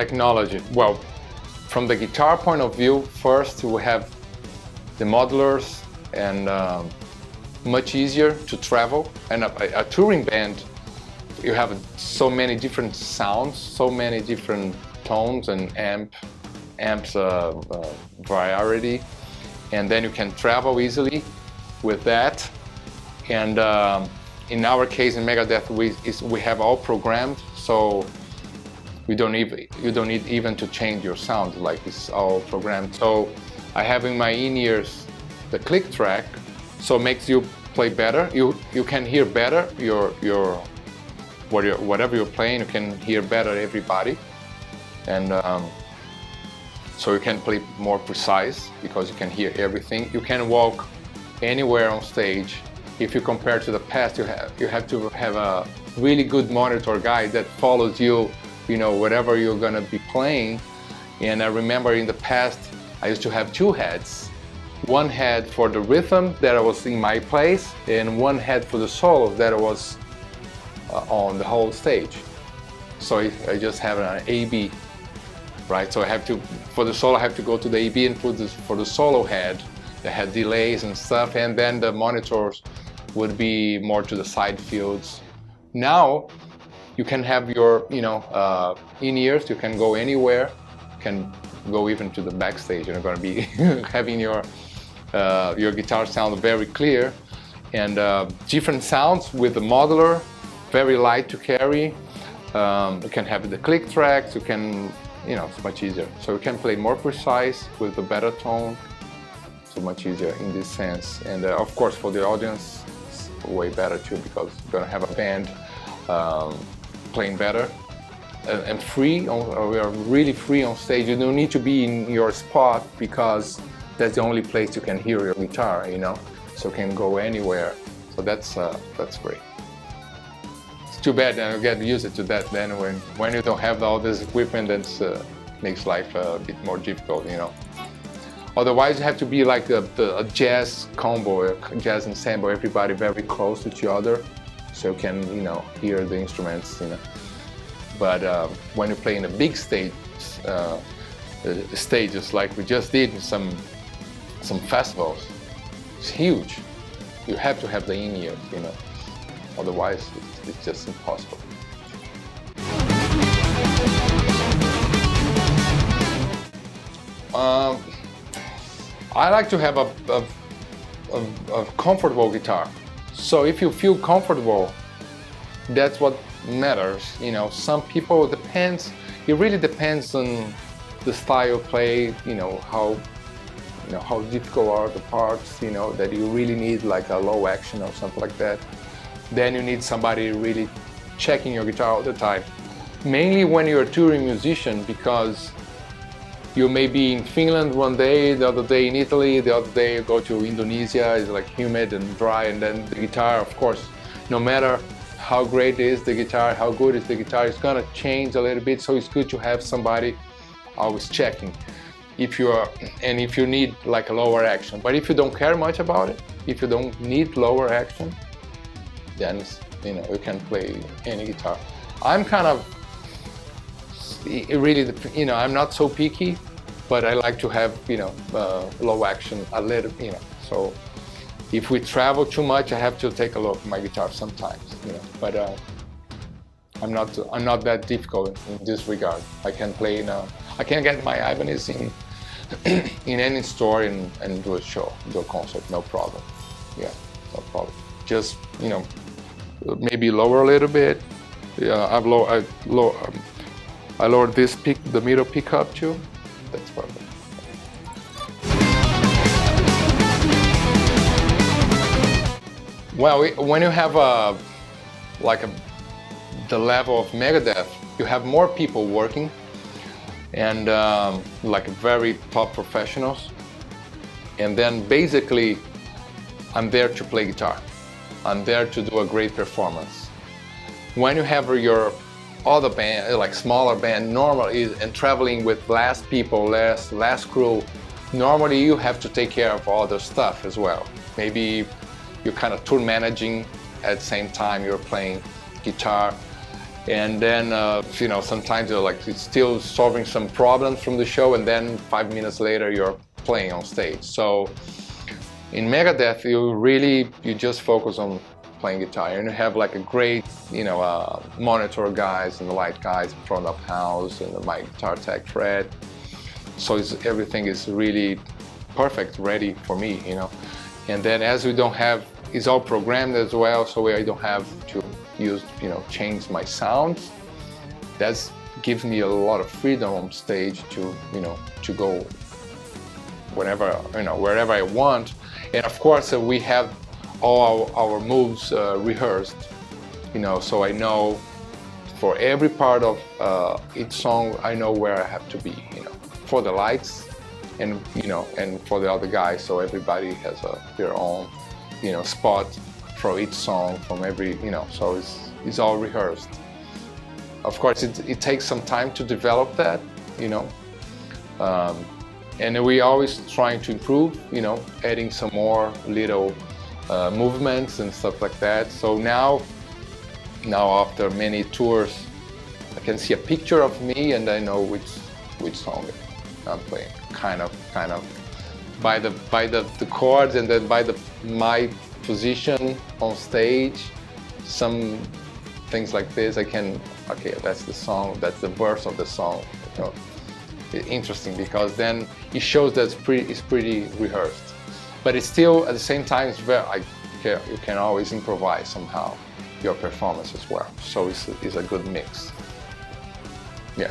Technology. Well, from the guitar point of view, first we have the modulars and much easier to travel. And a touring band, you have so many different sounds, so many different tones and amps variety, and then you can travel easily with that. And in our case in Megadeth, we have all programmed, so you don't need even to change your sound, like it's all programmed. So I have in my in-ears the click track, so it makes you play better. You can hear better whatever you're playing. You can hear better everybody, and so you can play more precise because you can hear everything. You can walk anywhere on stage. If you compare to the past, you have to have a really good monitor guy that follows you, whatever you're gonna be playing. And I remember in the past, I used to have two heads. One head for the rhythm that was in my place, and one head for the solo that was on the whole stage. So I just have an A/B, right? So for the solo, I have to go to the A/B and put this for the solo head that had delays and stuff, and then the monitors would be more to the side fields. Now, you can have your, in-ears. You can go anywhere. You can go even to the backstage. You're going to be having your guitar sound very clear, and different sounds with the modular, very light to carry. You can have the click tracks. You can, it's much easier. So you can play more precise with a better tone. So much easier in this sense. And of course, for the audience, it's way better too, because you're going to have a band playing better and free. We are really free on stage. You don't need to be in your spot because that's the only place you can hear your guitar, so you can go anywhere. So that's great. It's too bad that you get used to that then when you don't have all this equipment, that makes life a bit more difficult, Otherwise, you have to be like a jazz combo, a jazz ensemble, everybody very close to each other, so you can, hear the instruments, But when you play in a big stage, stages like we just did in some festivals, it's huge. You have to have the in-ears, Otherwise, it's just impossible. I like to have a comfortable guitar. So if you feel comfortable, that's what matters. Some people, it really depends on the style you play, how difficult are the parts, that you really need like a low action or something like that. Then you need somebody really checking your guitar all the time. Mainly when you're a touring musician, because you may be in Finland one day, the other day in Italy, the other day you go to Indonesia, it's like humid and dry, and then the guitar, of course, no matter how great is the guitar, how good is the guitar, it's gonna change a little bit, so it's good to have somebody always checking. If you need like a lower action. But if you don't care much about it, if you don't need lower action, then you can play any guitar. I'm kind of, it really, I'm not so picky, but I like to have, low action a little, so if we travel too much, I have to take a look at my guitar sometimes, but I'm not that difficult in this regard. I can play, I can get my Ibanez in any store and do a show, do a concert, no problem. Yeah, no problem. Just, maybe lower a little bit. Yeah, I lowered this the middle pickup too. That's perfect. Well, when you have the level of Megadeth, you have more people working, and like very top professionals. And then basically, I'm there to play guitar. I'm there to do a great performance. When you have your other band, like smaller band, normally, and traveling with less people, less crew, normally you have to take care of other stuff as well. Maybe you're kind of tour managing at the same time you're playing guitar. And then, you know, sometimes you're like, it's still solving some problems from the show, and then 5 minutes later you're playing on stage. So in Megadeth, you just focus on playing guitar, and you have like a great, you know, monitor guys and the light guys in front of house, and my guitar tech Fred. So everything is really perfect, ready for me, you know. And then as we don't have, it's all programmed as well, so I don't have to use, you know, change my sounds. That gives me a lot of freedom on stage to, you know, to go whenever, you know, wherever I want. And of course, we have all our moves rehearsed, you know, so I know for every part of each song, I know where I have to be, you know, for the lights and, you know, and for the other guys. So everybody has their own, you know, spot for each song from every, you know, so it's all rehearsed. Of course, it takes some time to develop that, you know, and we always trying to improve, you know, adding some more little movements and stuff like that. So now after many tours, I can see a picture of me and I know which song I'm playing, kind of by the chords, and then by my position on stage, some things like this, I can, okay, that's the song, that's the verse of the song. You know, interesting, because then it shows that it's pretty rehearsed, but it's still at the same time it's very, you can always improvise somehow your performance as well. So it's a good mix. Yeah.